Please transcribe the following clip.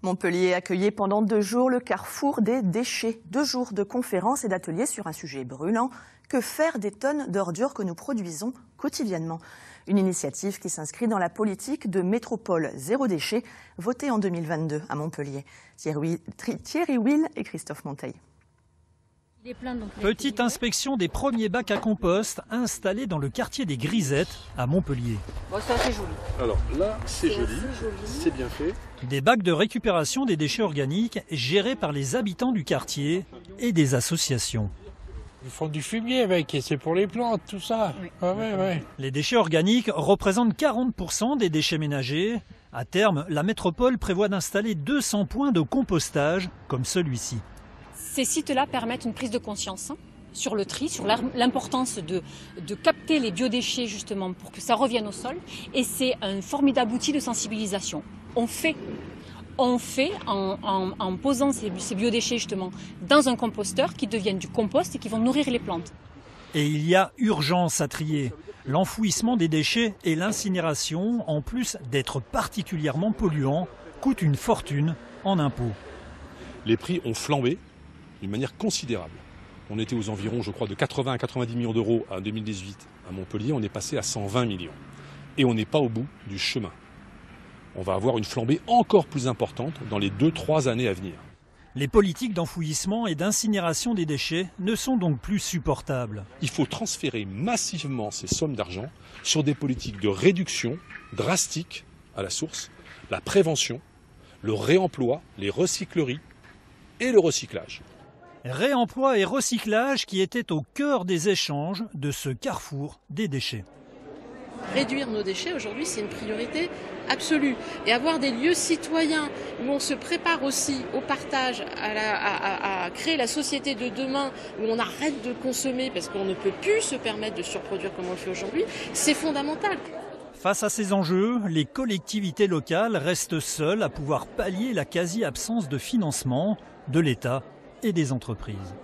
Montpellier accueillait pendant 2 jours le carrefour des déchets. 2 jours de conférences et d'ateliers sur un sujet brûlant. Que faire des tonnes d'ordures que nous produisons quotidiennement? Une initiative qui s'inscrit dans la politique de métropole zéro déchet, votée en 2022 à Montpellier. Thierry Will et Christophe Monteil. Petite inspection des premiers bacs à compost installés dans le quartier des Grisettes à Montpellier. Bon, c'est assez joli. Alors là, c'est joli, c'est bien fait. Des bacs de récupération des déchets organiques gérés par les habitants du quartier et des associations. Ils font du fumier avec et c'est pour les plantes, tout ça. Oui. Ah ouais. Les déchets organiques représentent 40% des déchets ménagers. À terme, la métropole prévoit d'installer 200 points de compostage comme celui-ci. Ces sites-là permettent une prise de conscience sur le tri, sur l'importance de capter les biodéchets justement pour que ça revienne au sol. Et c'est un formidable outil de sensibilisation. On fait en posant ces biodéchets justement dans un composteur qui deviennent du compost et qui vont nourrir les plantes. Et il y a urgence à trier. L'enfouissement des déchets et l'incinération, en plus d'être particulièrement polluants, coûtent une fortune en impôts. Les prix ont flambé d'une manière considérable. On était aux environs, je crois, de 80 à 90 millions d'euros en 2018 à Montpellier. On est passé à 120 millions. Et on n'est pas au bout du chemin. On va avoir une flambée encore plus importante dans les 2-3 années à venir. Les politiques d'enfouissement et d'incinération des déchets ne sont donc plus supportables. Il faut transférer massivement ces sommes d'argent sur des politiques de réduction drastique à la source, la prévention, le réemploi, les recycleries et le recyclage. Réemploi et recyclage qui étaient au cœur des échanges de ce carrefour des déchets. Réduire nos déchets aujourd'hui, c'est une priorité absolue. Et avoir des lieux citoyens où on se prépare aussi au partage, à créer la société de demain, où on arrête de consommer parce qu'on ne peut plus se permettre de surproduire comme on le fait aujourd'hui, c'est fondamental. Face à ces enjeux, les collectivités locales restent seules à pouvoir pallier la quasi-absence de financement de l'État et des entreprises.